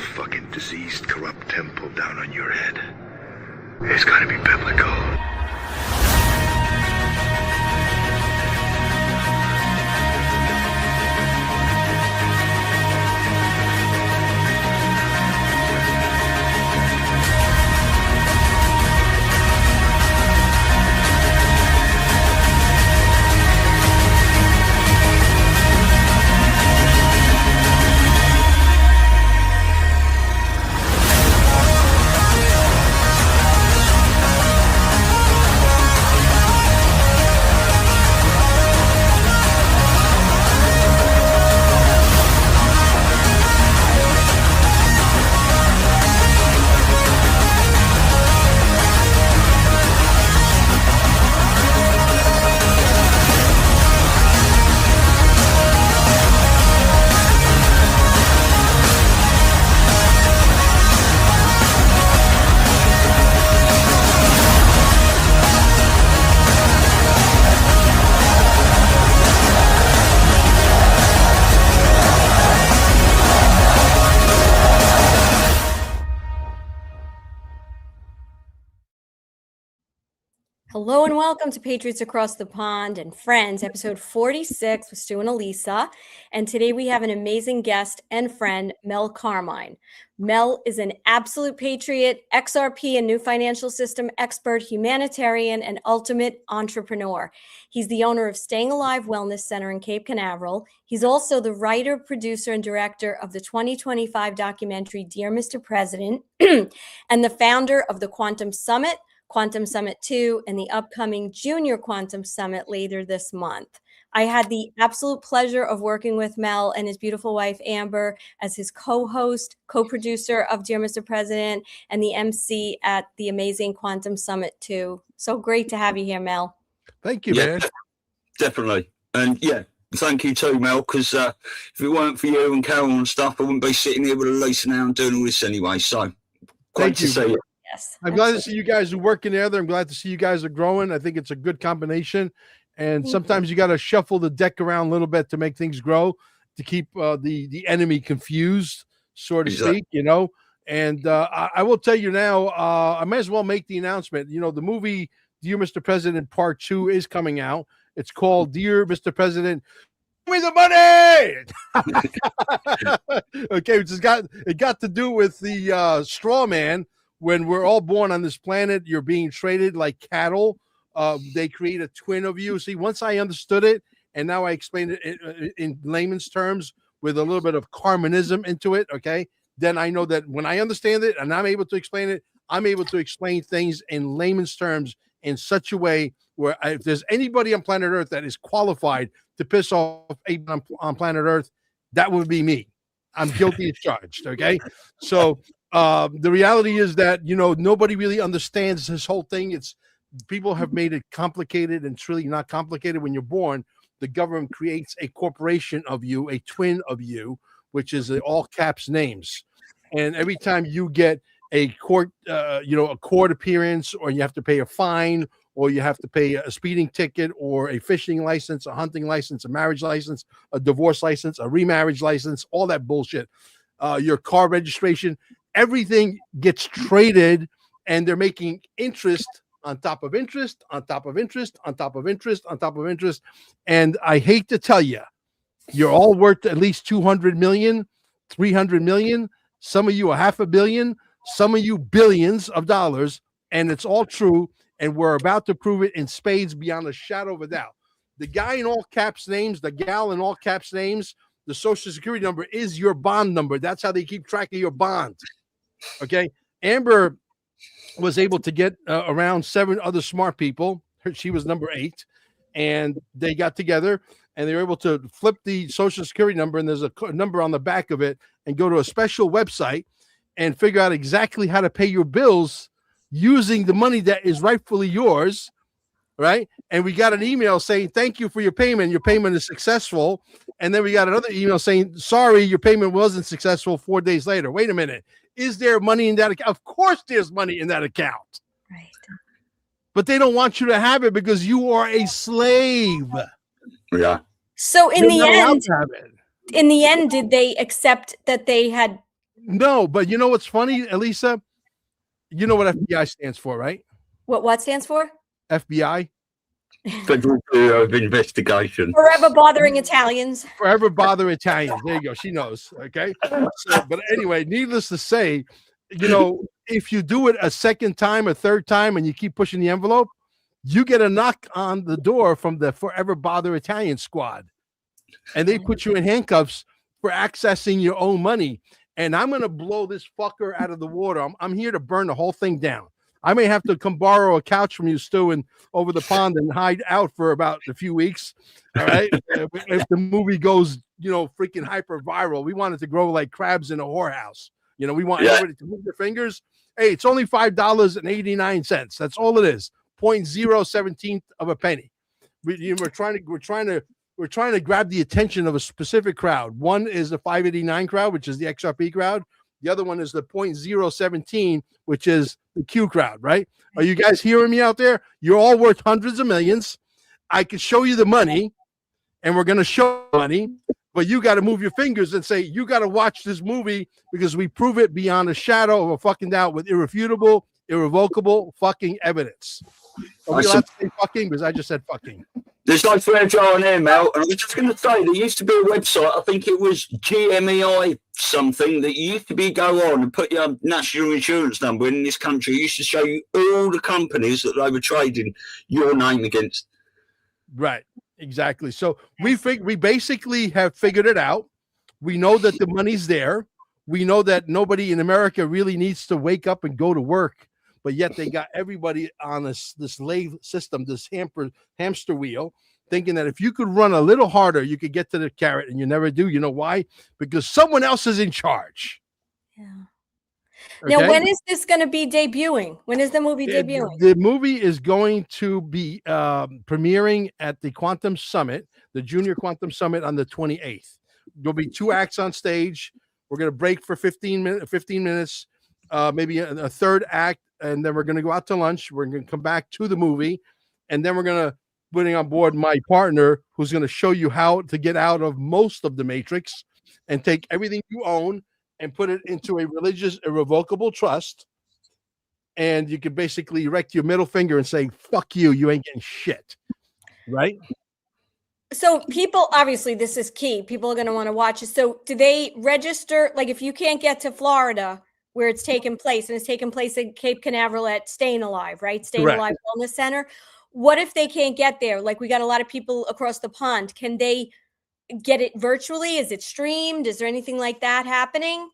fucking diseased, corrupt temple down on your head. It's gotta be biblical. Hello and welcome to Patriots Across the Pond and Friends, episode 46 with Stu and Elisa. And today we have an amazing guest and friend, MEL CARMINE. Mel is an absolute patriot, XRP and new financial system expert, humanitarian, and ultimate entrepreneur. He's the owner of Staying Alive Wellness Center in Cape Canaveral. He's also the writer, producer, and director of the 2025 documentary, Dear Mr. President, and the founder of the Quantum Summit, Quantum Summit 2, and the upcoming Junior Quantum Summit later this month. I had the absolute pleasure of working with Mel and his beautiful wife, Amber, as his co-host, co-producer of Dear Mr. President, and the MC at the amazing Quantum Summit 2. So great to have you here, Mel. Thank you, man. Definitely. And yeah, thank you too, Mel, because if it weren't for you and Carol and stuff, I wouldn't be sitting here with Elisa now and doing all this anyway. So great to see you. Yes, I'm glad to see you guys are working together. I'm glad to see you guys are growing. I think it's a good combination. And sometimes you got to shuffle the deck around a little bit to make things grow, to keep the enemy confused, so to speak, you know. And I will tell you now, I might as well make the announcement. You know, the movie Dear Mr. President Part 2 is coming out. It's called Dear Mr. President, Give Me the Money! Okay, it got to do with the straw man. When we're all born on this planet, you're being traded like cattle. They create a twin of you. See, once I understood it, and now I explained it in layman's terms with a little bit of carminism into it, okay, then I know that when I understand it and I'm able to explain it, I'm able to explain things in layman's terms in such a way where if there's anybody on planet Earth that is qualified to piss off on planet Earth, that would be me. I'm guilty as charged, okay? So the reality is that, you know, nobody really understands this whole thing. It's people have made it complicated, and it's really not complicated. When you're born, the government creates a corporation of you, a twin of you, which is all caps names. And every time you get a court appearance, or you have to pay a fine, or you have to pay a speeding ticket, or a fishing license, a hunting license, a marriage license, a divorce license, a remarriage license, all that bullshit, your car registration, everything gets traded, and they're making interest on top of interest, on top of interest, on top of interest, on top of interest. And I hate to tell you, you're all worth at least 200 million, 300 million. Some of you are $500 million, some of you billions of dollars. And it's all true. And we're about to prove it in spades beyond a shadow of a doubt. The guy in all caps names, the gal in all caps names, the social security number is your bond number. That's how they keep track of your bond. Okay. Amber was able to get around 7 other smart people. She was number 8, and they got together and they were able to flip the social security number, and there's a number on the back of it, and go to a special website and figure out exactly how to pay your bills using the money that is rightfully yours. Right. And we got an email saying, thank you for your payment. Your payment is successful. And then we got another email saying, sorry, your payment wasn't successful 4 days later. Wait a minute. Is there money in that account? Of course there's money in that account. Right. But they don't want you to have it because you are a slave. Yeah. So in the end, did they accept that they had No, but you know what's funny, Elisa? You know what FBI stands for, right? What stands for? FBI. Federal Bureau of Investigation. Forever bothering Italians. Forever bother Italians. There you go. She knows. Okay. So, but anyway, needless to say, you know, if you do it a second time, a third time, and you keep pushing the envelope, you get a knock on the door from the Forever Bother Italian squad, and they put you in handcuffs for accessing your own money. And I'm going to blow this fucker out of the water. I'm here to burn the whole thing down. I may have to come borrow a couch from you, Stu, and over the pond and hide out for about a few weeks. All right. If the movie goes, you know, freaking hyper viral, we want it to grow like crabs in a whorehouse. You know, we want everybody to move their fingers. Hey, it's only $5.89. That's all it is. 0.017 of a penny. We're trying to grab the attention of a specific crowd. One is the 589 crowd, which is the XRP crowd. The other one is the 0.017, which is the Q crowd, right? Are you guys hearing me out there? You're all worth hundreds of millions. I could show you the money, and we're going to show money, but you got to move your fingers and say, you got to watch this movie because we prove it beyond a shadow of a fucking doubt with irrefutable, irrevocable fucking evidence. Are we allowed to say fucking? Because I just said fucking. There's no French on here, Mel. And I was just going to say, there used to be a website, I think it was GMEI something, that you used to go on and put your national insurance number in this country. It used to show you all the companies that they were trading your name against. Right, exactly. So we basically have figured it out. We know that the money's there. We know that nobody in America really needs to wake up and go to work, but yet they got everybody on this slave system, this hamster wheel, thinking that if you could run a little harder, you could get to the carrot, and you never do. You know why? Because someone else is in charge. Yeah. Okay? Now, when is this going to be debuting? When is the movie debuting? The movie is going to be premiering at the Quantum Summit, the Junior Quantum Summit, on the 28th. There'll be 2 acts on stage. We're going to break for 15 minutes, maybe a third act, and then we're going to go out to lunch. We're going to come back to the movie, and then we're going to bring on board my partner, who's going to show you how to get out of most of the matrix and take everything you own and put it into a religious irrevocable trust. And you can basically erect your middle finger and say, fuck you, you ain't getting shit. Right? So people, obviously this is key. People are going to want to watch it. So do they register? Like if you can't get to Florida where it's taken place, and it's taken place at Cape Canaveral at Staying Alive, right? Staying Correct. Alive Wellness Center. What if they can't get there? Like we got a lot of people across the pond. Can they get it virtually? Is it streamed? Is there anything like that happening?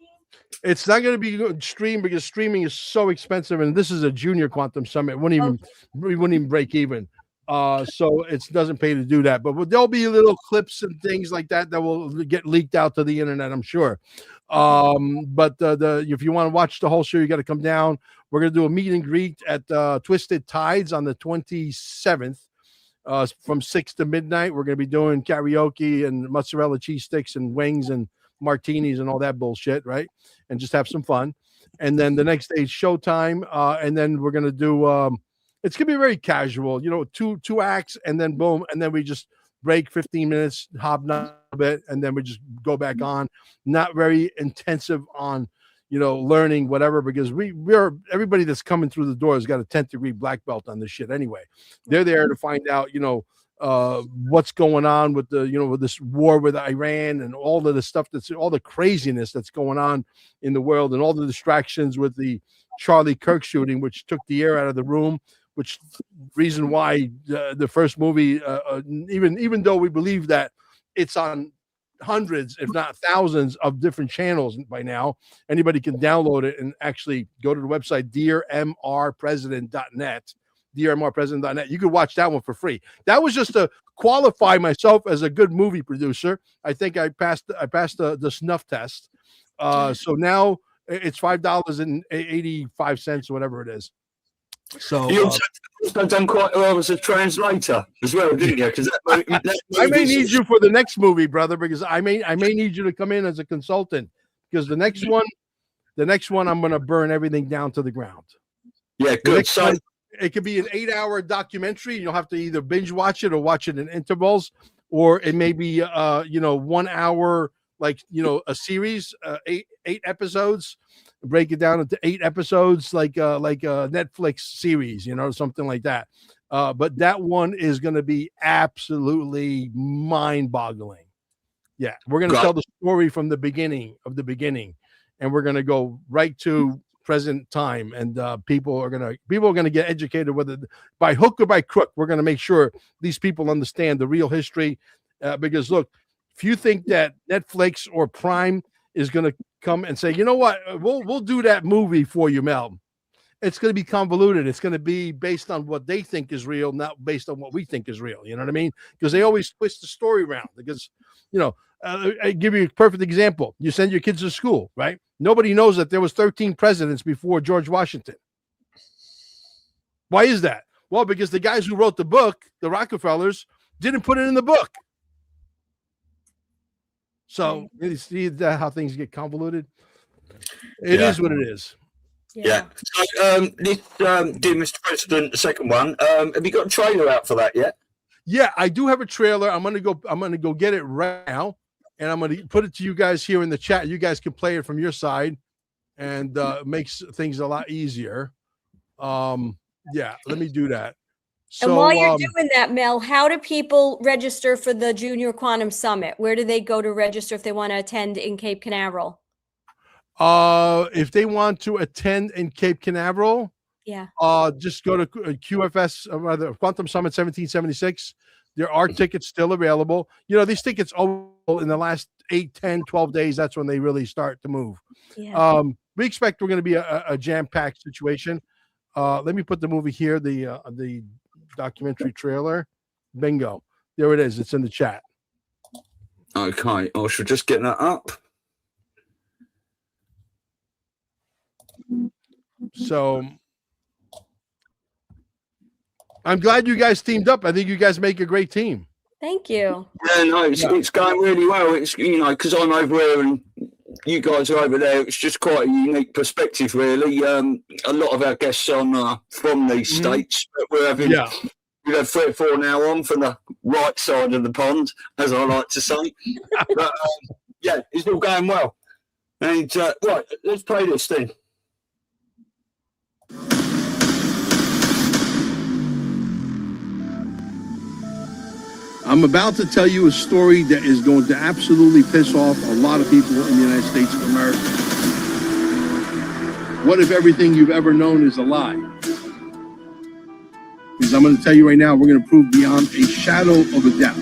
It's not going to be streamed because streaming is so expensive, and this is a Junior Quantum Summit. We wouldn't even break even. So it doesn't pay to do that, but there'll be little clips and things like that will get leaked out to the internet, I'm sure. But if you want to watch the whole show, you got to come down. We're going to do a meet and greet at Twisted Tides on the 27th from 6 to midnight. We're going to be doing karaoke and mozzarella cheese sticks and wings and martinis and all that bullshit, right? And just have some fun. And then the next day is showtime, and then we're going to do it's gonna be very casual, you know, two acts, and then boom, and then we just break 15 minutes, hobnob a bit, and then we just go back on. Not very intensive on, you know, learning whatever, because we're everybody that's coming through the door has got a 10th degree black belt on this shit anyway. They're there to find out, you know, what's going on with the, you know, with this war with Iran and all of the stuff all the craziness that's going on in the world, and all the distractions with the Charlie Kirk shooting, which took the air out of the room. Which reason why the first movie, even though we believe that it's on hundreds, if not thousands, of different channels by now, anybody can download it and actually go to the website dearmrpresident.net. dearmrpresident.net. You could watch that one for free. That was just to qualify myself as a good movie producer. I think I passed the snuff test. So now it's $5.85 or whatever it is. So you also done quite well as a translator as well, didn't you? Because I may need you for the next movie, brother, because I may need you to come in as a consultant, because the next one I'm going to burn everything down to the ground. Yeah, good. So it could be an 8-hour documentary. You'll have to either binge watch it or watch it in intervals, or it may be 1 hour like, a series, eight episodes, break it down into 8 episodes, like a Netflix series, something like that. But that one is going to be absolutely mind-boggling. Yeah, we're going to tell the story from the beginning of the beginning, and we're going to go right to present time, and people are going to get educated, whether by hook or by crook. We're going to make sure these people understand the real history, because look, if you think that Netflix or Prime is going to come and say, you know what, we'll do that movie for you, Mel, it's going to be convoluted. It's going to be based on what they think is real, not based on what we think is real. You know what I mean? Because they always twist the story around. Because, I give you a perfect example. You send your kids to school, right? Nobody knows that there was 13 presidents before George Washington. Why is that? Well, because the guys who wrote the book, the Rockefellers, didn't put it in the book. So you see how things get convoluted? It is what it is. Yeah. So, this, dear Mr. President, the second one, have you got a trailer out for that yet? Yeah, I do have a trailer. I'm gonna go get it right now, and I'm gonna put it to you guys here in the chat. You guys can play it from your side, and makes things a lot easier. Yeah, let me do that. So, and while you're doing that, Mel, how do people register for the Junior Quantum Summit? Where do they go to register if they want to attend in Cape Canaveral? If they want to attend in Cape Canaveral, just go to QFS, rather Quantum Summit 1776. There are tickets still available. These tickets in the last 8, 10, 12 days, that's when they really start to move. Yeah. We expect we're going to be a jam-packed situation. Let me put the movie here, the documentary trailer. Bingo. There it is. It's in the chat. Okay. I should just get that up. So I'm glad you guys teamed up. I think you guys make a great team. Thank you. Yeah, no, it's going really well. It's, because I'm over here and you guys are over there, it's just quite a unique perspective, really. A lot of our guests on from these states, but we're having we've had 3 or 4 now on from the right side of the pond, as I like to say. But it's all going well. And right, let's play this then. I'm about to tell you a story that is going to absolutely piss off a lot of people in the United States of America. What if everything you've ever known is a lie? Because I'm going to tell you right now, we're going to prove beyond a shadow of a doubt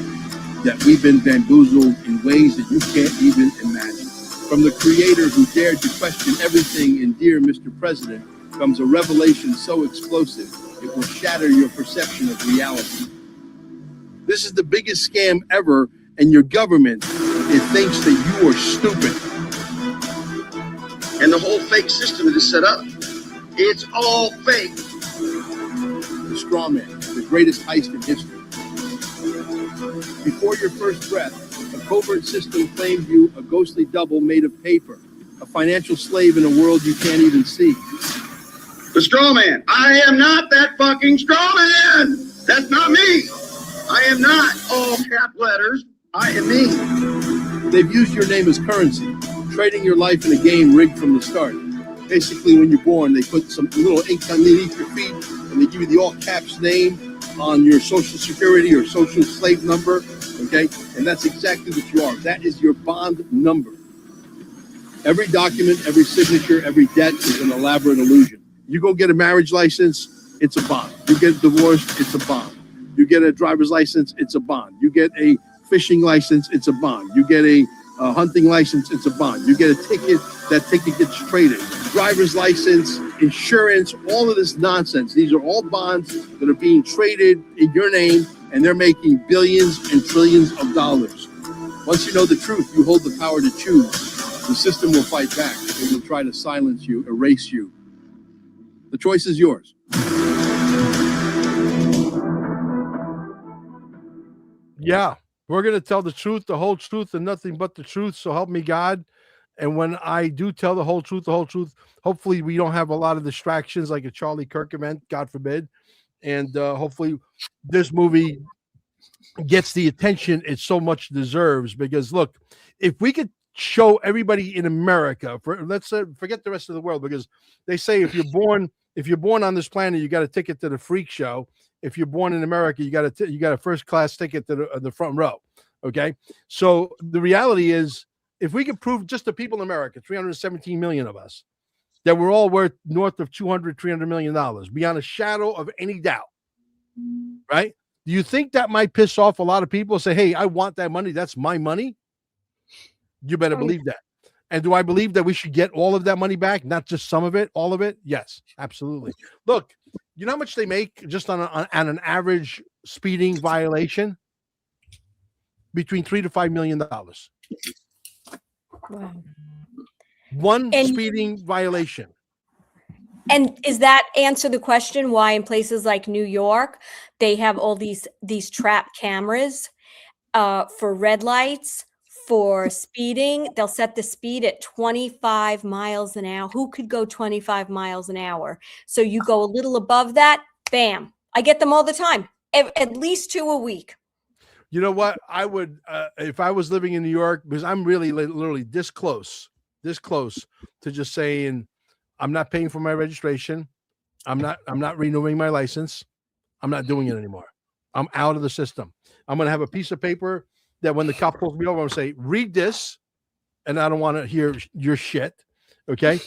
that we've been bamboozled in ways that you can't even imagine. From the creator who dared to question everything in Dear Mr. President comes a revelation so explosive, it will shatter your perception of reality. This is the biggest scam ever, and your government, it thinks that you are stupid. And the whole fake system that is set up, it's all fake. The straw man, the greatest heist in history. Before your first breath, a covert system claimed you a ghostly double made of paper, a financial slave in a world you can't even see. The straw man. I am not that fucking straw man. That's not me. I am not all cap letters. I am me. They've used your name as currency, trading your life in a game rigged from the start. Basically, when you're born, they put some little ink underneath your feet, and they give you the all caps name on your social security or social slave number, okay? And that's exactly what you are. That is your bond number. Every document, every signature, every debt is an elaborate illusion. You go get a marriage license, it's a bond. You get divorced, it's a bond. You get a driver's license, it's a bond. You get a fishing license, it's a bond. You get a hunting license, it's a bond. You get a ticket, that ticket gets traded. Driver's license, insurance, all of this nonsense. These are all bonds that are being traded in your name, and they're making billions and trillions of dollars. Once you know the truth, you hold the power to choose. The system will fight back. It will try to silence you, erase you. The choice is yours. Yeah, we're going to tell the truth, the whole truth, and nothing but the truth. So help me God. And when I do tell the whole truth, hopefully we don't have a lot of distractions like a Charlie Kirk event, God forbid. And hopefully this movie gets the attention it so much deserves. Because look, if we could show everybody in America, let's forget the rest of the world, because they say if you're born on this planet, you got a ticket to the freak show. If you're born in America, you got a first class ticket to the front row. Okay, so the reality is, if we could prove just the people in America, 317 million of us, that we're all worth north of $200-300 million, beyond a shadow of any doubt, right? Do you think that might piss off a lot of people? Say, hey, I want that money. That's my money. You better believe that. And do I believe that we should get all of that money back, not just some of it, all of it? Yes, absolutely. Look, you know how much they make just on an average speeding violation? Between $3 to $5 million. Wow. One speeding violation. And is that answer the question why in places like New York they have all these trap cameras for red lights, for speeding? They'll set the speed at 25 miles an hour. Who could go 25 miles an hour? So you go a little above that, bam. I get them all the time, at least 2 a week. You know what? I would, if I was living in New York, because I'm really literally this close to just saying, I'm not paying for my registration. I'm not renewing my license. I'm not doing it anymore. I'm out of the system. I'm going to have a piece of paper that when the cop pulls me over, I'm going to say, read this. And I don't want to hear your shit. Okay.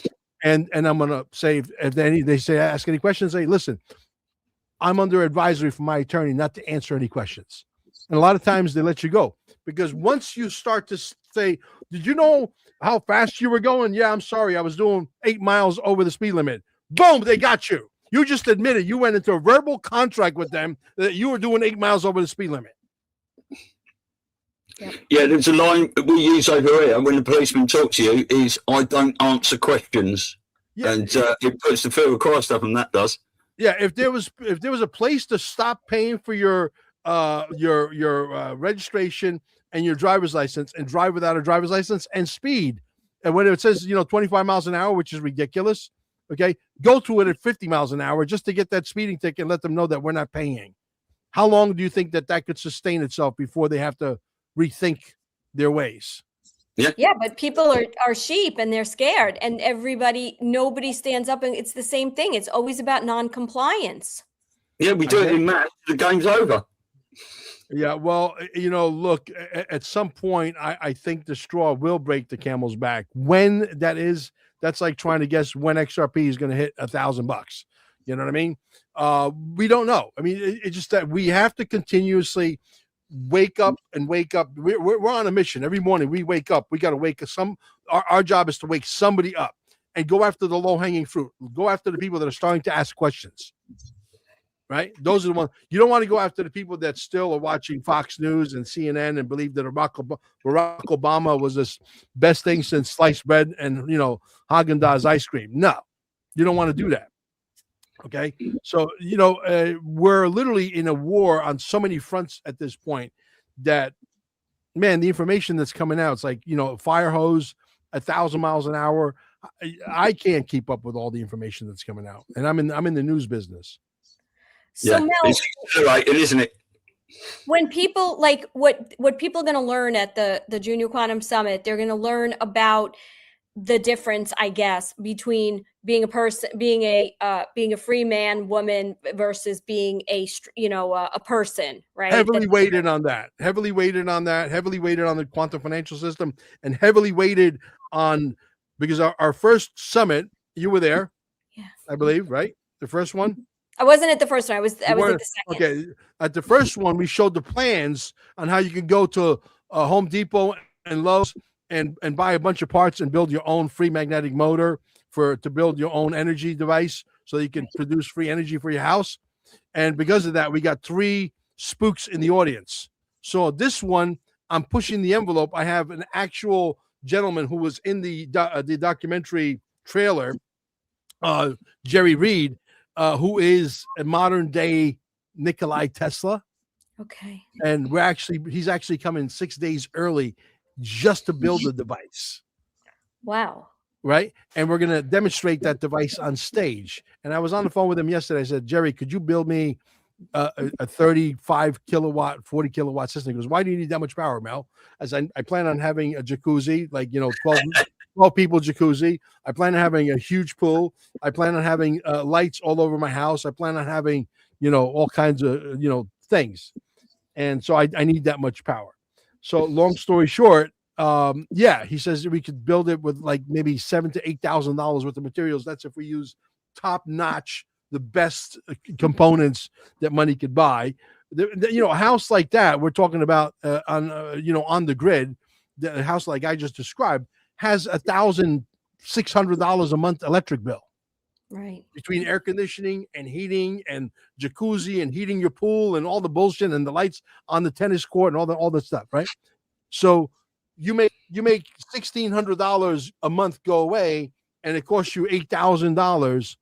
And I'm going to say, if they say, ask any questions, say, listen, I'm under advisory from my attorney not to answer any questions. And a lot of times they let you go, because once you start to say, did you know how fast you were going? Yeah, I'm sorry. I was doing 8 miles over the speed limit. Boom, they got you. You just admitted you went into a verbal contract with them that you were doing 8 miles over the speed limit. Yeah, there's a line we use over here when the policeman talks to you is, I don't answer questions. Yeah. And it puts the fear of Christ up, and that does. Yeah, if there was a place to stop paying for your registration and your driver's license and drive without a driver's license and speed, and when it says 25 miles an hour, which is ridiculous, okay, go to it at 50 miles an hour just to get that speeding ticket and let them know that we're not paying. How long do you think that could sustain itself before they have to rethink their ways? Yeah, but people are sheep and they're scared, and nobody stands up, and it's the same thing. It's always about non-compliance. Yeah, we do it in math. The game's over. Yeah, well, look, at some point, I think the straw will break the camel's back. When that is, that's like trying to guess when XRP is going to hit $1,000. You know what I mean? We don't know. I mean, it's just that we have to continuously wake up and wake up. We're on a mission. Every morning we wake up. We got to wake our job is to wake somebody up and go after the low-hanging fruit. Go after the people that are starting to ask questions. Right? Those are the ones. You don't want to go after the people that still are watching Fox News and CNN and believe that Barack Obama was the best thing since sliced bread and, Haagen-Dazs ice cream. No, you don't want to do that. Okay. So, we're literally in a war on so many fronts at this point that, man, the information that's coming out, it's like, fire hose, 1,000 miles an hour. I can't keep up with all the information that's coming out. And I'm in the news business. So yeah, Mel, it's right, isn't it? When people what people are going to learn at the Junior Quantum Summit, they're going to learn about the difference, I guess, between being a person, being a free man, woman versus being a person, right? Heavily weighted on that, heavily weighted on the quantum financial system, and heavily weighted on, because our first summit, you were there, yeah, I believe, right? The first one. I wasn't at the first one. I was at the second. Okay. At the first one, we showed the plans on how you can go to Home Depot and Lowe's and buy a bunch of parts and build your own free magnetic motor to build your own energy device so you can produce free energy for your house. And because of that, we got 3 spooks in the audience. So this one, I'm pushing the envelope. I have an actual gentleman who was in the documentary trailer, Jerry Reed, who is a modern day Nikola Tesla. Okay. And he's actually coming 6 days early just to build the device. Wow. Right. And we're going to demonstrate that device on stage. And I was on the phone with him yesterday. I said, Jerry, could you build me a 35 kilowatt, 40 kilowatt system. He goes, why do you need that much power, Mel? As I plan on having a jacuzzi, like, 12 people jacuzzi. I plan on having a huge pool. I plan on having lights all over my house. I plan on having, all kinds of, things. And so I need that much power. So long story short, he says we could build it with like maybe $7,000 to $8,000 worth of materials. That's if we use top notch, the best components that money could buy. A house like that we're talking about on the grid, the house like I just described has $1,600 a month electric bill. Right. Between air conditioning and heating and jacuzzi and heating your pool and all the bullshit and the lights on the tennis court and all the stuff, right? So you make $1,600 a month go away, and it costs you $8,000.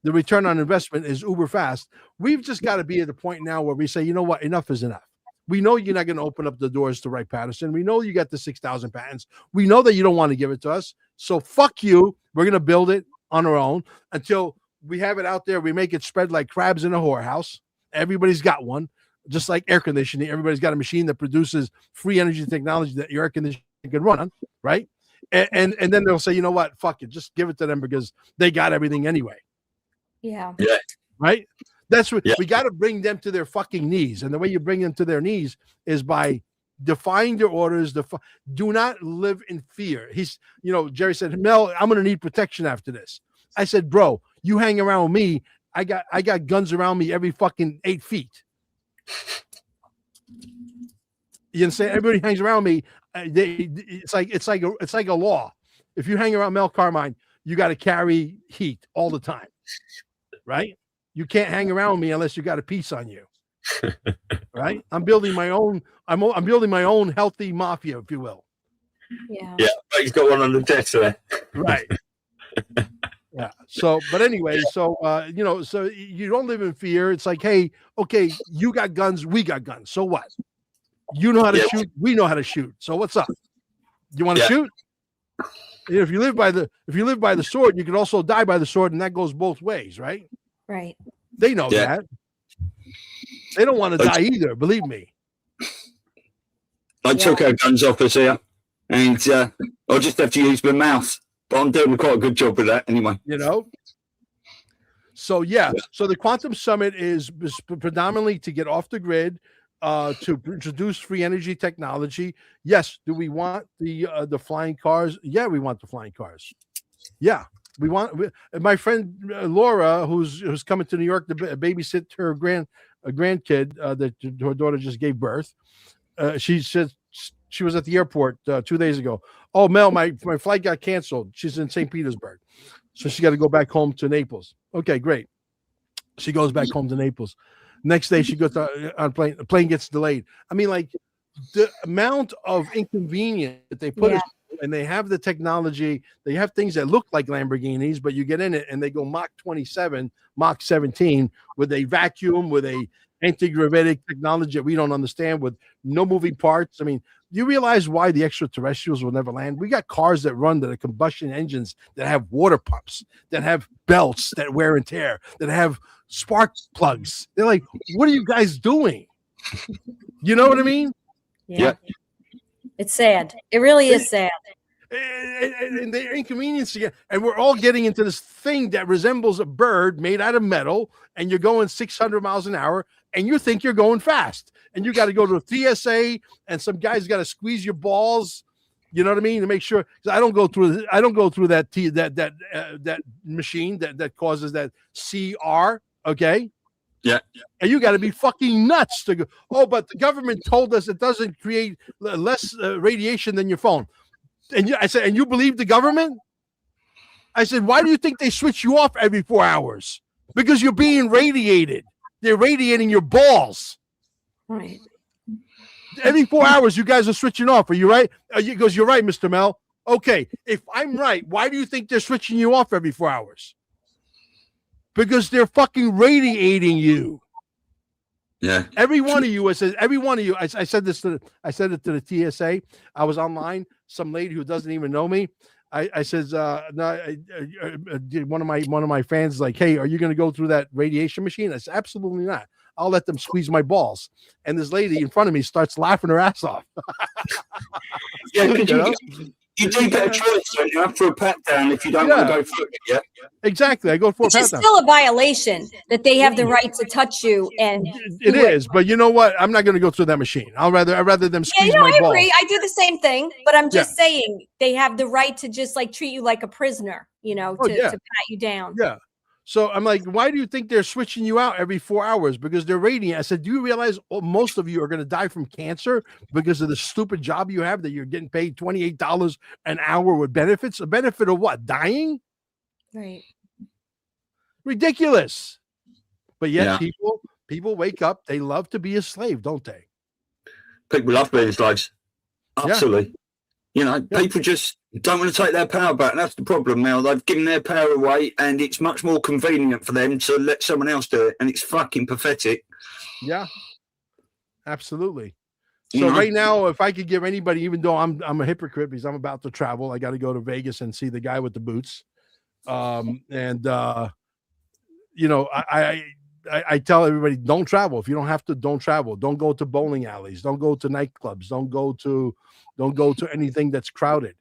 The return on investment is uber fast. We've just got to be at the point now where we say, you know what, enough is enough. We know you're not going to open up the doors to Wright-Patterson. We know you got the 6,000 patents. We know that you don't want to give it to us. So fuck you. We're going to build it on our own until we have it out there. We make it spread like crabs in a whorehouse. Everybody's got one, just like air conditioning. Everybody's got a machine that produces free energy technology that your air conditioning can run on, right? And then they'll say, you know what, fuck it, just give it to them because they got everything anyway. Yeah. Yeah. Right? That's what we got to bring them to their fucking knees. And the way you bring them to their knees is by defying their orders. Do not live in fear. Jerry said, Mel, I'm going to need protection after this. I said, bro, you hang around with me. I got guns around me every fucking 8 feet. You understand? Everybody hangs around me. It's like a law. If you hang around Mel Carmine, you got to carry heat all the time. Right? You can't hang around me unless you got a piece on you. Right? I'm building my own. I'm building my own healthy mafia, if you will. Yeah. Yeah. He's got one on the desk there. Right. Yeah. So, but anyway, so you don't live in fear. It's like, hey, okay, you got guns, we got guns. So what? You know how to shoot. We know how to shoot. So what's up? You want to shoot? If you live by the sword, you can also die by the sword, and that goes both ways, right? Right. They know that. They don't want to die either. Believe me. I took our guns off us here, and I'll just have to use my mouth. But I'm doing quite a good job with that anyway. So so the Quantum Summit is predominantly to get off the grid, to introduce free energy technology. Yes. Do we want the flying cars? Yeah, we want the flying cars. Yeah, we want. My friend Laura, who's coming to New York to babysit her grandkid that her daughter just gave birth. She said she was at the airport 2 days ago. Oh, Mel, my flight got canceled. She's in St. Petersburg, so she got to go back home to Naples. Okay, great. She goes back home to Naples. Next day, she goes on plane. The plane gets delayed. I mean, like the amount of inconvenience that they put us through, and they have the technology. They have things that look like Lamborghinis, but you get in it and they go Mach 27, Mach 17 with a vacuum, with a anti-gravitic technology that we don't understand, with no moving parts. I mean, you realize why the extraterrestrials will never land? We got cars that are combustion engines, that have water pumps, that have belts that wear and tear, that have spark plugs. They're like, what are you guys doing? You know what I mean? Yeah. It's sad. It really is sad. And they're inconvenienced again. And we're all getting into this thing that resembles a bird made out of metal, and you're going 600 miles an hour, and you think you're going fast. And you got to go to a TSA, and some guy's got to squeeze your balls. You know what I mean? To make sure, because I don't go through that machine that causes that CR. Okay. Yeah. And you got to be fucking nuts to go. Oh, but the government told us it doesn't create less radiation than your phone. And I said, and you believe the government? I said, why do you think they switch you off every 4 hours? Because you're being radiated. They're radiating your balls. Right. Every 4 hours, you guys are switching off. Are you right? He goes, you're right, Mr. Mel. Okay, if I'm right, why do you think they're switching you off every 4 hours? Because they're fucking radiating you. Yeah. Every one of you, I said, every one of you. I said it to the TSA. I was online. Some lady who doesn't even know me. I said, one of my fans is like, hey, are you going to go through that radiation machine? I said, absolutely not. I'll let them squeeze my balls. And this lady in front of me starts laughing her ass off. Yeah, You know? you do get a choice, don't you? For a pat down if you don't want to go for it. Yeah, Exactly. I go for Which a is pat down. still a violation that they have the right to touch you. And It is, but you know what? I'm not going to go through that machine. I'd rather them squeeze my I balls. agree. I do the same thing, but I'm just saying they have the right to just like treat you like a prisoner, you know, to pat you down. Yeah. So I'm like, why do you think they're switching you out every 4 hours? Because they're rating it. I said, do you realize most of you are going to die from cancer because of the stupid job you have that you're getting paid $28 an hour with benefits? A benefit of what? Dying? Right. Ridiculous. But yet people wake up. They love to be a slave, don't they? people love being slaves. Absolutely. You know, people just don't want to take their power back. That's the problem now. They've given their power away, and it's much more convenient for them to let someone else do it, and it's fucking pathetic. Yeah, absolutely. So right now, if I could give anybody, even though I'm a hypocrite because I'm about to travel, I got to go to Vegas and see the guy with the boots. You know, I tell everybody, don't travel. If you don't have to, don't travel. Don't go to bowling alleys. Don't go to nightclubs. Don't go to anything that's crowded.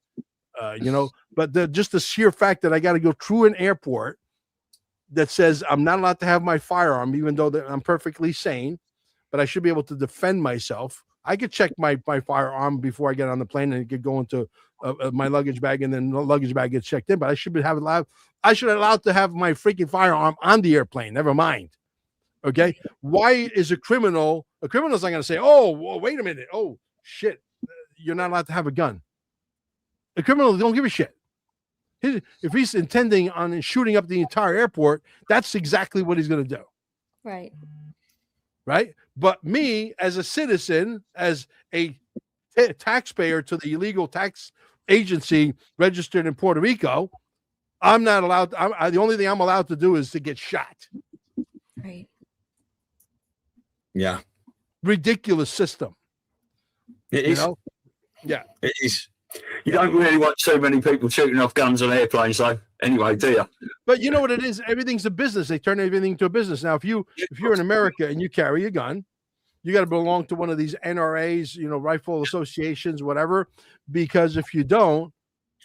You know, but just the sheer fact that I got to go through an airport that says I'm not allowed to have my firearm, even though I'm perfectly sane, but I should be able to defend myself. I could check my firearm before I get on the plane, and it could go into my luggage bag, and then the luggage bag gets checked in. But I should allowed to have my freaking firearm on the airplane. Never mind. Okay. Why is a criminal's not going to say, oh, well, wait a minute. Oh, shit. You're not allowed to have a gun. A criminal don't give a shit. If he's intending on shooting up the entire airport, that's exactly what he's going to do. Right. Right. But me, as a citizen, as a taxpayer to the illegal tax agency registered in Puerto Rico, I'm not allowed. The only thing I'm allowed to do is to get shot. Right. Yeah. Ridiculous system. It is. You know? Yeah. It is. You don't really want so many people shooting off guns on airplanes, though. Anyway, do you? But you know what it is? Everything's a business. They turn everything into a business. Now, if you're in America and you carry a gun, you got to belong to one of these NRAs, you know, rifle associations, whatever. Because if you don't,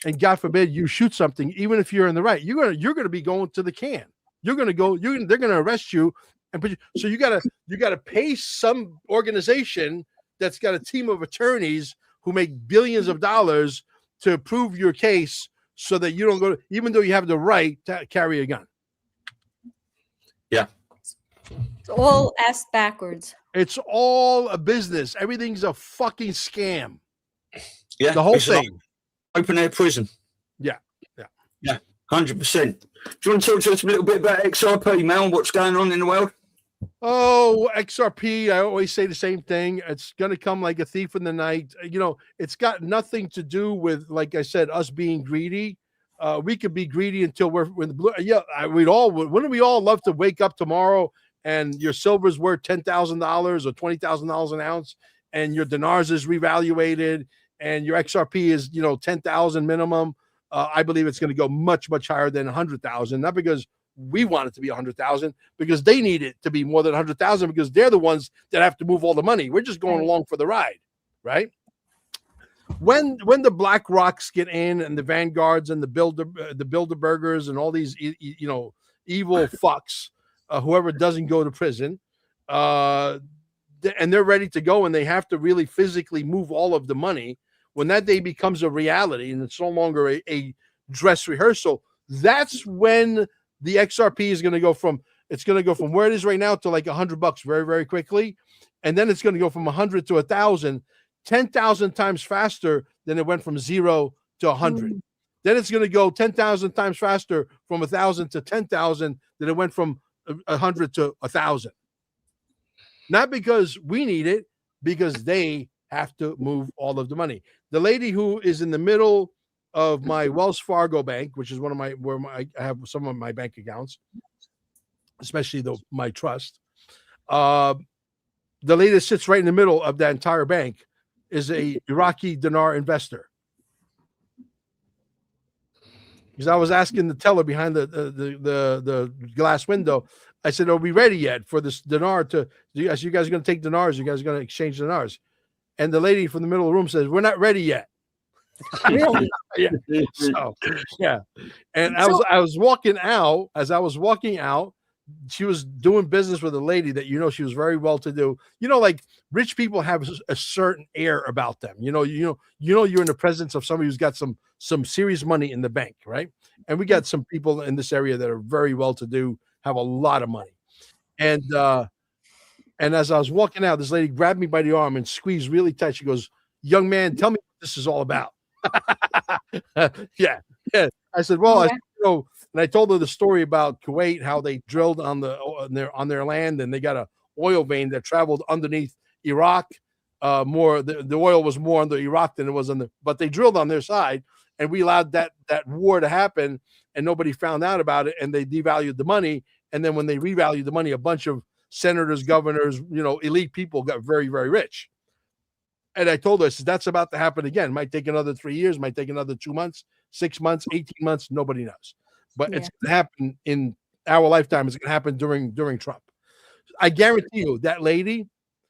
and God forbid you shoot something, even if you're in the right, you're gonna be going to the can. They're gonna arrest you and put you. So you gotta pay some organization that's got a team of attorneys who make billions of dollars to prove your case, so that you don't go, even though you have the right to carry a gun. Yeah. It's all ass backwards. It's all a business. Everything's a fucking scam. Yeah. The whole thing. Open air prison. Yeah. 100%. Do you want to talk to us a little bit about XRP, Mel? What's going on in the world? Oh, XRP, I always say the same thing. It's going to come like a thief in the night. You know, it's got nothing to do with, like I said, us being greedy. We could be greedy until we're in the blue. Yeah, wouldn't we all love to wake up tomorrow and your silver's worth $10,000 or $20,000 an ounce, and your dinars is revaluated, and your XRP is, 10,000 minimum. I believe it's going to go much, much higher than 100,000, not because we want it to be 100,000, because they need it to be more than 100,000, because they're the ones that have to move all the money. We're just going along for the ride, right? When the Black Rocks get in, and the Vanguards and the Bilderbergers and all these, evil fucks, whoever doesn't go to prison, and they're ready to go, and they have to really physically move all of the money. When that day becomes a reality and it's no longer a dress rehearsal, that's when the XRP is going to go from where it is right now to like $100 very, very quickly. And then it's going to go from 100 to 1,000, 10,000 times faster than it went from 0 to 100. Then it's going to go 10,000 times faster from 1,000 to 10,000 than it went from 100 to 1,000. Not because we need it, because they have to move all of the money. The lady who is in the middle of my Wells Fargo bank, which is where I have some of my bank accounts, especially my trust. The lady that sits right in the middle of that entire bank is a Iraqi dinar investor. Because I was asking the teller behind the glass window, I said, are we ready yet for this dinar to, you guys are going to take dinars? You guys are going to exchange dinars? And the lady from the middle of the room says, we're not ready yet. Really? Yeah. So, yeah. And I was walking out. As I was walking out, she was doing business with a lady that, she was very well to do. Like rich people have a certain air about them. You're in the presence of somebody who's got some serious money in the bank, right? And we got some people in this area that are very well to do, have a lot of money. And as I was walking out, this lady grabbed me by the arm and squeezed really tight. She goes, "Young man, tell me what this is all about." Yeah. I said, well, and I told her the story about Kuwait, how they drilled on their land, and they got a oil vein that traveled underneath Iraq. The oil was more under Iraq than it was but they drilled on their side, and we allowed that war to happen, and nobody found out about it, and they devalued the money. And then when they revalued the money, a bunch of senators, governors, elite people got very, very rich. And I told her, I said, that's about to happen again. Might take another 3 years, might take another 2 months, 6 months, 18 months. Nobody knows. But it's going to happen in our lifetime. It's going to happen during Trump. I guarantee you that lady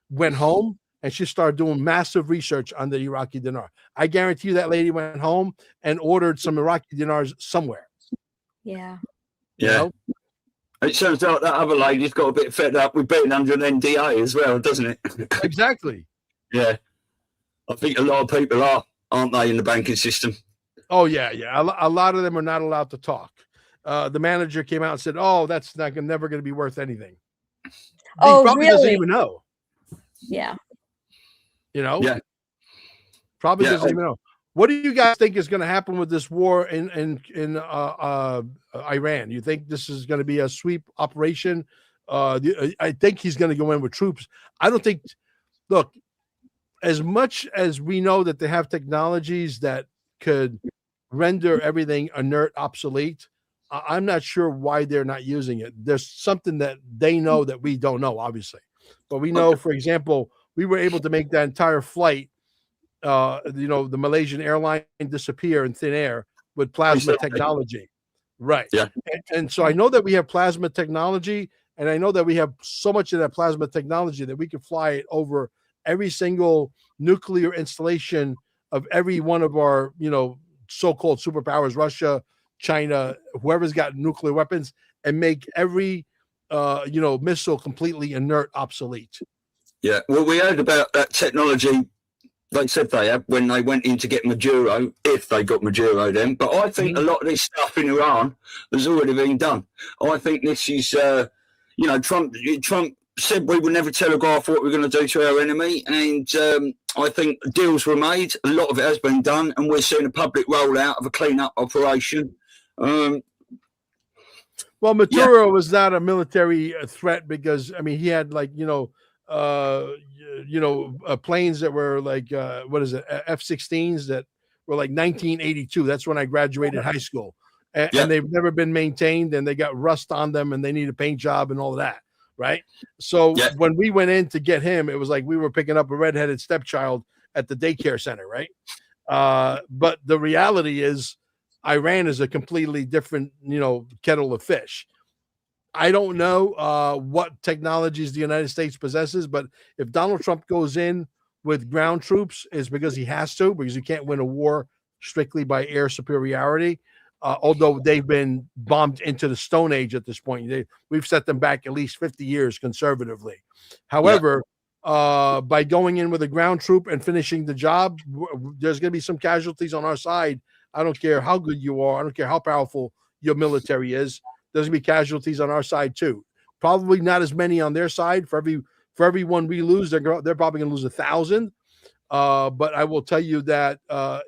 went home and she started doing massive research on the Iraqi dinar. I guarantee you that lady went home and ordered some Iraqi dinars somewhere. Yeah. Yeah. It sounds like that other lady's got a bit fed up with being under an NDA as well, doesn't it? Exactly. Yeah. I think a lot of people aren't they, in the banking system? Oh, yeah. A lot of them are not allowed to talk. The manager came out and said, "Oh, that's never going to be worth anything." Oh, he probably really? doesn't even know. Yeah. Yeah. Probably doesn't even know. What do you guys think is going to happen with this war in Iran? You think this is going to be a sweep operation? I think he's going to go in with troops. I don't think. Look, as much as we know that they have technologies that could render everything inert, obsolete, I'm not sure why they're not using it. There's something that they know that we don't know, obviously. But we know, for example, we were able to make that entire flight, the Malaysian airline, disappear in thin air with plasma technology. Right. Yeah. And so I know that we have plasma technology, and I know that we have so much of that plasma technology that we can fly it over every single nuclear installation of every one of our, so-called superpowers, Russia, China, whoever's got nuclear weapons, and make every, missile completely inert, obsolete. Yeah. Well, we heard about that technology. They said they had when they went in to get Maduro, if they got Maduro then. But I think a lot of this stuff in Iran has already been done. I think this is, Trump said we would never telegraph what we're going to do to our enemy, and I think deals were made. A lot of it has been done, and we're seeing a public rollout of a clean-up operation. Well, Maduro was not a military threat because he had planes that were like F-16s that were like 1982. That's when I graduated high school, and they've never been maintained, and they got rust on them, and they need a paint job and all of that. Right. So when we went in to get him, it was like we were picking up a redheaded stepchild at the daycare center. Right. But the reality is Iran is a completely different, kettle of fish. I don't know what technologies the United States possesses, but if Donald Trump goes in with ground troops, it's because he has to, because you can't win a war strictly by air superiority. Although they've been bombed into the Stone Age at this point. We've set them back at least 50 years conservatively. However, by going in with a ground troop and finishing the job, there's going to be some casualties on our side. I don't care how good you are. I don't care how powerful your military is. There's going to be casualties on our side too. Probably not as many on their side. For every one we lose, they're probably going to lose 1,000. But I will tell you that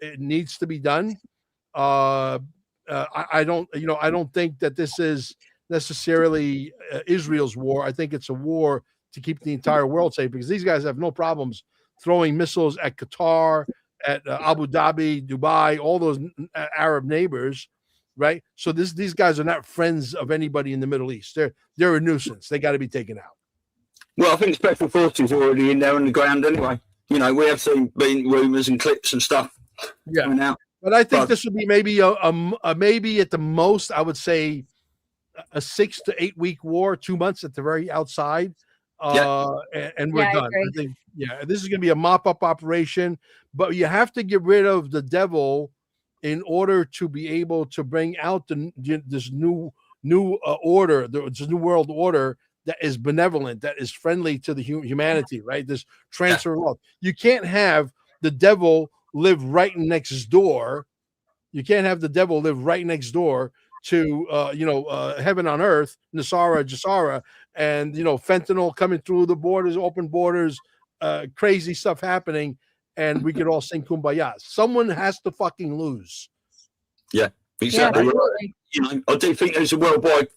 it needs to be done. I don't think that this is necessarily Israel's war. I think it's a war to keep the entire world safe, because these guys have no problems throwing missiles at Qatar, at Abu Dhabi, Dubai, all those Arab neighbors, right? So these guys are not friends of anybody in the Middle East. They're a nuisance. They got to be taken out. Well, I think Special Forces are already in there on the ground anyway. We have been rumors and clips and stuff coming out. But I think this would be maybe maybe at the most, I would say a 6 to 8 week war, 2 months at the very outside. And we're done. I think, this is going to be a mop-up operation, but you have to get rid of the devil in order to be able to bring out this new order, this new world order that is benevolent, that is friendly to the humanity, right? This transfer of wealth. You can't have the devil live right next door. You can't have the devil live right next door to heaven on earth, Nasara, Jasara, and fentanyl coming through the borders, open borders, crazy stuff happening, and we could all sing Kumbaya. Someone has to fucking lose. Yeah, exactly. Yeah, I do think there's a worldwide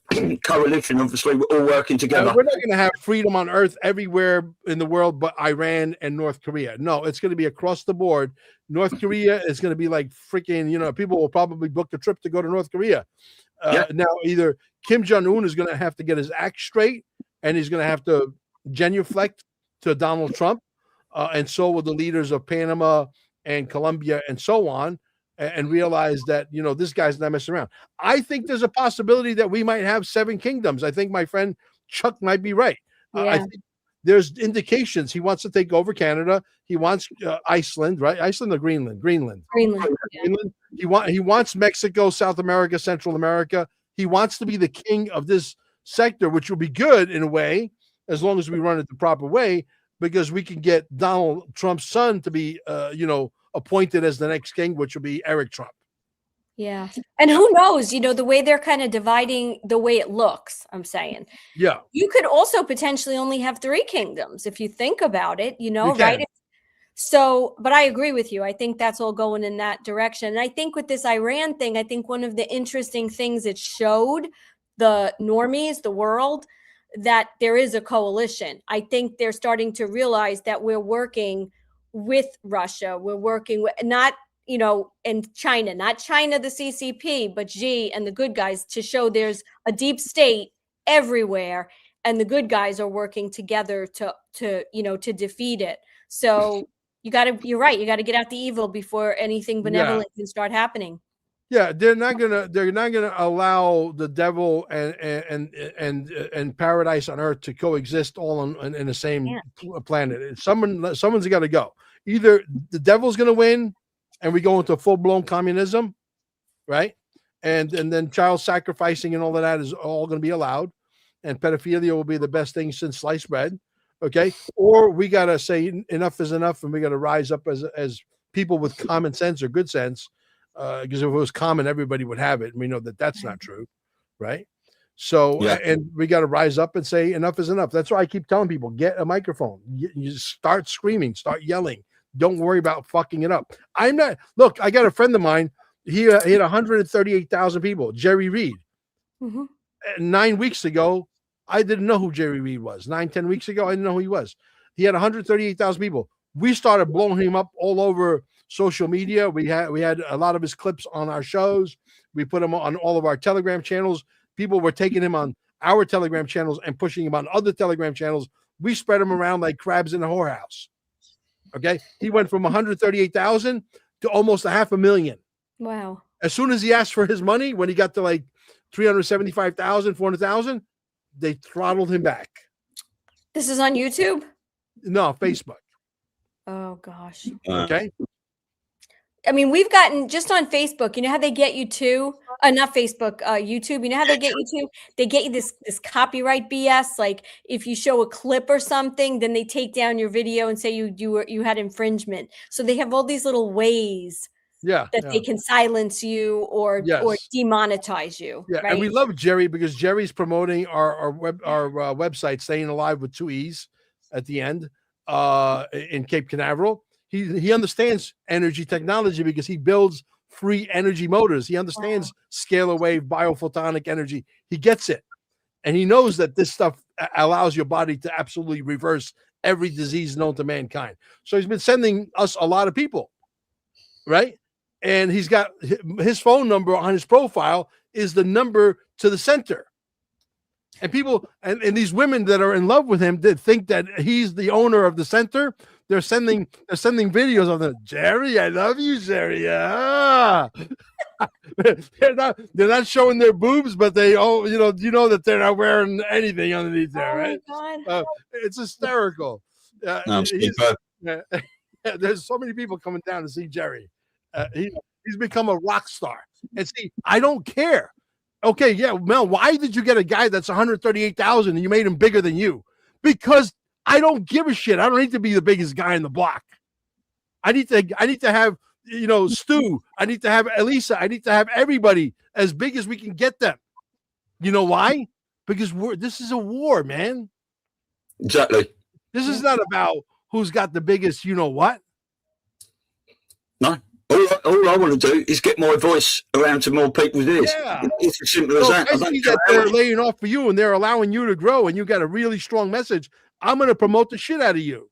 coalition. Obviously, we're all working together. We're not going to have freedom on earth everywhere in the world but Iran and North Korea. No, it's going to be across the board. North Korea is going to be like freaking, people will probably book a trip to go to North Korea. Now, either Kim Jong-un is going to have to get his act straight, and he's going to have to genuflect to Donald Trump, and so will the leaders of Panama and Colombia and so on, and realize that, this guy's not messing around. I think there's a possibility that we might have 7 kingdoms. I think my friend Chuck might be right. I think there's indications he wants to take over Canada. He wants Iceland, right? Iceland or Greenland? Greenland. Greenland. He wants Mexico, South America, Central America. He wants to be the king of this sector, which will be good in a way, as long as we run it the proper way, because we can get Donald Trump's son to be, appointed as the next king, which will be Eric Trump. Yeah. And who knows, the way they're kind of dividing the way it looks, I'm saying. Yeah. You could also potentially only have 3 kingdoms if you think about it, right? So, but I agree with you. I think that's all going in that direction. And I think with this Iran thing, I think one of the interesting things it showed the normies, the world, that there is a coalition. I think they're starting to realize that we're working with Russia. We're working with and China, not China, the CCP, but Xi and the good guys, to show there's a deep state everywhere, and the good guys are working together to defeat it. So you're right. You got to get out the evil before anything benevolent can start happening. Yeah, they're not gonna allow the devil and paradise on earth to coexist all in the same planet. Someone's got to go. Either the devil's gonna win, and we go into full-blown communism, right? And then child sacrificing and all of that is all going to be allowed, and pedophilia will be the best thing since sliced bread, okay? Or we got to say enough is enough, and we got to rise up as people with common sense or good sense, because if it was common, everybody would have it, and we know that that's not true, right? So, and we got to rise up and say enough is enough. That's why I keep telling people, get a microphone. You start screaming, start yelling. Don't worry about fucking it up. I got a friend of mine. He had 138,000 people. Jerry Reed. Mm-hmm. 9 weeks ago, I didn't know who Jerry Reed was. 9-10 weeks ago, I didn't know who he was. He had 138,000 people. We started blowing him up all over social media. We had a lot of his clips on our shows. We put him on all of our Telegram channels. People were taking him on our Telegram channels and pushing him on other Telegram channels. We spread him around like crabs in a whorehouse. Okay, he went from 138,000 to almost 500,000. Wow. As soon as he asked for his money, when he got to like 375,000, 400,000, they throttled him back. This is on YouTube? No, Facebook. Oh, gosh. Okay. I mean, we've gotten just on Facebook, how they get you to, not Facebook, YouTube, how they get you to? They get you this copyright BS. Like if you show a clip or something, then they take down your video and say you had infringement. So they have all these little ways that they can silence you or demonetize you. Yeah, right? And we love Jerry because Jerry's promoting our website, Staying Alive with 2 E's at the end, in Cape Canaveral. He understands energy technology because he builds free energy motors. He understands scalar wave, biophotonic energy. He gets it. And he knows that this stuff allows your body to absolutely reverse every disease known to mankind. So he's been sending us a lot of people, right? And he's got his phone number on his profile is the number to the center. And people, and these women that are in love with him that think that he's the owner of the center, they're sending videos of them. Jerry, I love you, Jerry. they're not showing their boobs, but they you know that they're not wearing anything underneath there, right? Oh my God. It's hysterical. There's so many people coming down to see Jerry. He's become a rock star. And see, I don't care. Okay, yeah, Mel, why did you get a guy that's 138,000 and you made him bigger than you? Because I don't give a shit. I don't need to be the biggest guy in the block. I need to have, Stu. I need to have Elisa. I need to have everybody as big as we can get them. You know why? Because this is a war, man. Exactly. This is not about who's got the biggest, you know what? No. All I want to do is get my voice around to more people's ears. Yeah. It's as simple as that. I see that they're laying off for you and they're allowing you to grow and you got a really strong message. I'm going to promote the shit out of you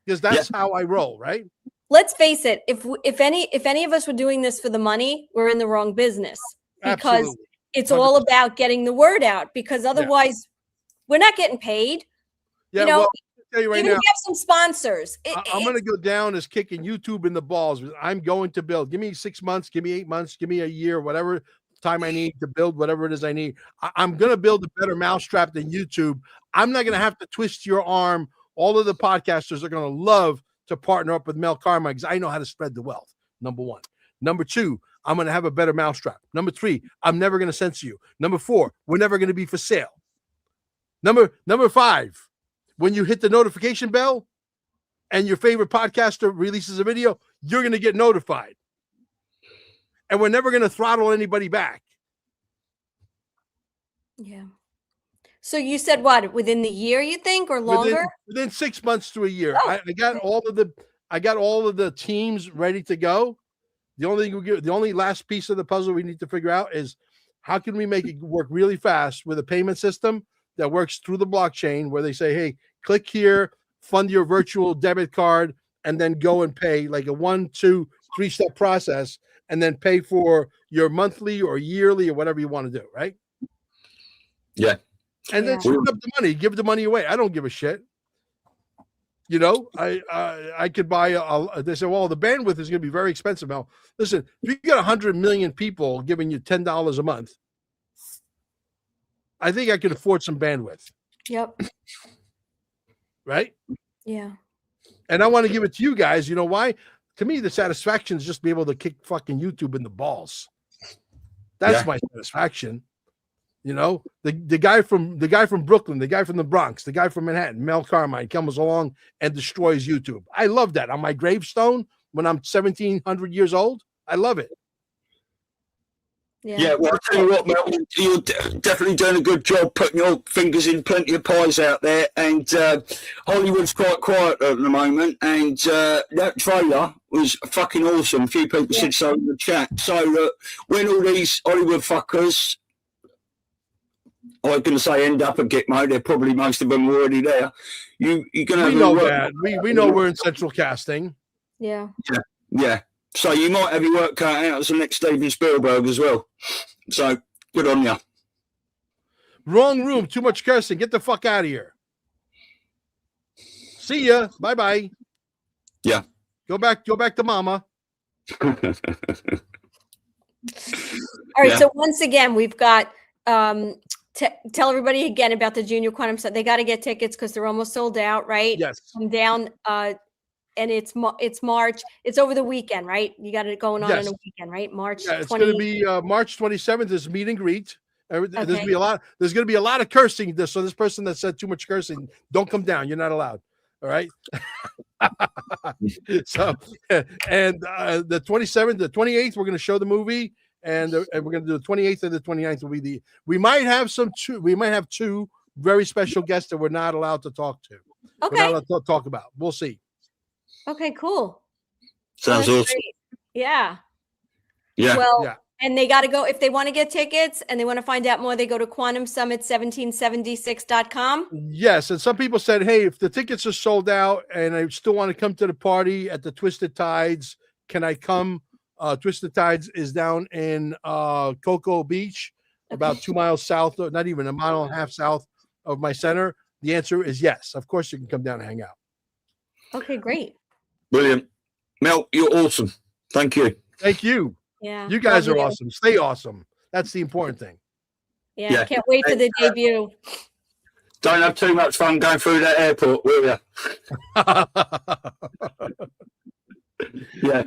because that's how I roll, right? Let's face it. If any of us were doing this for the money, we're in the wrong business because Absolutely. It's all about getting the word out because otherwise we're not getting paid. Yeah, Well, tell you right even now, if you have some sponsors. I'm going to go down as kicking YouTube in the balls. I'm going to build. Give me 6 months, give me 8 months, give me a year, whatever time I need to build whatever it is I need. I'm going to build a better mousetrap than YouTube. I'm not going to have to twist your arm. All of the podcasters are going to love to partner up with MEL CARMINE because I know how to spread the wealth. Number one. Number two, I'm going to have a better mousetrap. Number three, I'm never going to censor you. Number four, we're never going to be for sale. Number five, when you hit the notification bell and your favorite podcaster releases a video, you're going to get notified. And we're never going to throttle anybody back. Yeah. So you said what, within the year you think or longer? Within 6 months to a year. I got all of the teams ready to go. The only last piece of the puzzle we need to figure out is how can we make it work really fast with a payment system that works through the blockchain where they say, hey, click here, fund your virtual debit card, and then go and pay like a 1, 2, 3-step process, and then pay for your monthly or yearly or whatever you want to do, right? Yeah. And then split up the money, give the money away. I don't give a shit. I could buy they say, well, the bandwidth is going to be very expensive. Now, listen, if you got 100 million people giving you $10 a month, I think I could afford some bandwidth. Yep. Right? Yeah. And I want to give it to you guys. You know why? To me, the satisfaction is just be able to kick fucking YouTube in the balls. That's my satisfaction. The guy from Brooklyn, the guy from the Bronx, the guy from Manhattan, MEL CARMINE comes along and destroys YouTube. I love that. On my gravestone, when I'm 1,700 years old, I love it. Yeah, well, I'll tell you what, Mel, you're definitely doing a good job putting your fingers in plenty of pies out there, and Hollywood's quite quiet at the moment, and that trailer was fucking awesome. A few people said so in the chat. So when all these Hollywood fuckers, I was going to say end up at Gitmo, they're probably most of them already there. You're going to. We know that. We know we're in central casting. Yeah. Yeah. So you might have your work cut out as the next Steven Spielberg as well. So good on you. Wrong room. Too much cursing. Get the fuck out of here. See ya. Bye bye. Yeah. Go back to mama. All right. So once again, we've got tell everybody again about the Junior Quantum Summit. They got to get tickets because they're almost sold out, right? Yes. Come down. And it's March. It's over the weekend, right? You got it going on in a weekend, right? March. Yeah, it's going to be March 27th. Is meet and greet. There's going to be a lot. There's going to be a lot of cursing. So this person that said too much cursing, don't come down. You're not allowed. All right. So and the 27th, the 28th, we're going to show the movie, and we're going to do the 28th and the 29th will be we might have two very special guests that we're not allowed to talk to. Okay. We're not allowed to talk about. We'll see. Okay, cool. Sounds awesome. Great. Yeah. Yeah. Well, and they got to go if they want to get tickets and they want to find out more. They go to quantumsummit1776.com. Yes, and some people said, "Hey, if the tickets are sold out and I still want to come to the party at the Twisted Tides, can I come?" Twisted Tides is down in Cocoa Beach, about 2 miles south, not even a mile and a half south of my center. The answer is yes. Of course, you can come down and hang out. Okay, great. Brilliant. Mel, you're awesome. Thank you. Thank you. Yeah. You guys Love are you. awesome. Stay awesome. That's the important thing. Yeah. Yeah. Can't wait for the debut. Don't have too much fun going through that airport, will you? Yeah.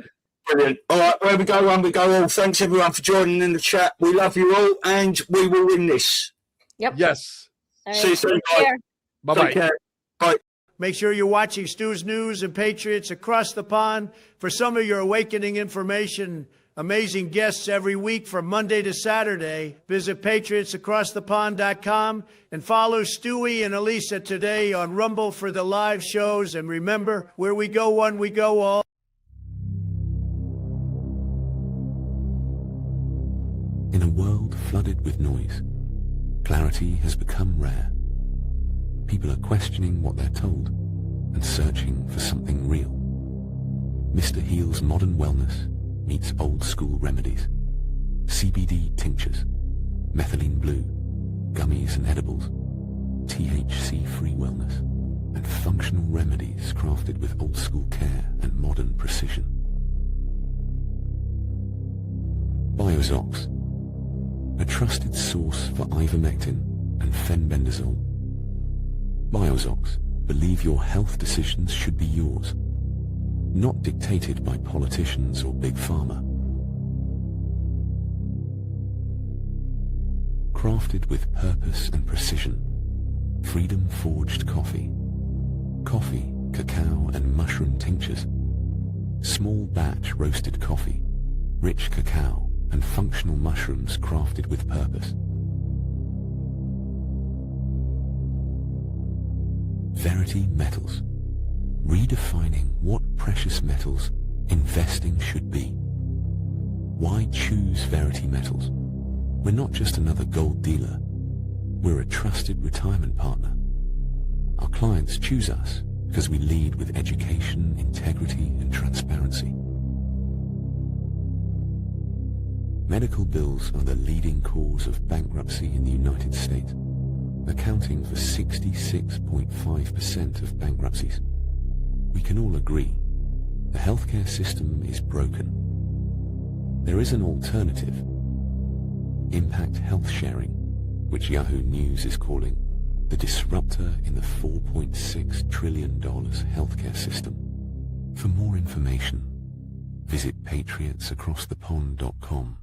Brilliant. All right, where we go, one we go all. Thanks everyone for joining in the chat. We love you all, and we will win this. Yep. Yes. All See you soon, Take care. Bye-bye. Take care. Bye. Make sure you're watching Stu's News and Patriots Across the Pond for some of your awakening information. Amazing guests every week from Monday to Saturday. Visit patriotsacrossthepond.com and follow Stewie and Elisa today on Rumble for the live shows. And remember, where we go one, we go all. In a world flooded with noise, clarity has become rare. People are questioning what they're told and searching for something real. Mr. Heal's modern wellness meets old school remedies. CBD tinctures, methylene blue, gummies and edibles, THC-free wellness, and functional remedies crafted with old school care and modern precision. Biozox, a trusted source for ivermectin and fenbendazole. Biozox, believe your health decisions should be yours, not dictated by politicians or big pharma. Crafted with purpose and precision, freedom forged coffee, cacao and mushroom tinctures, small batch roasted coffee, rich cacao and functional mushrooms crafted with purpose. Verity Metals, redefining what precious metals investing should be. Why choose Verity Metals? We're not just another gold dealer. We're a trusted retirement partner. Our clients choose us because we lead with education, integrity, and transparency. Medical bills are the leading cause of bankruptcy in the United States, accounting for 66.5% of bankruptcies. We can all agree the healthcare system is broken. There is an alternative: impact health sharing, which Yahoo News is calling the disruptor in the $4.6 trillion healthcare system. For more information, visit patriotsacrossthepond.com.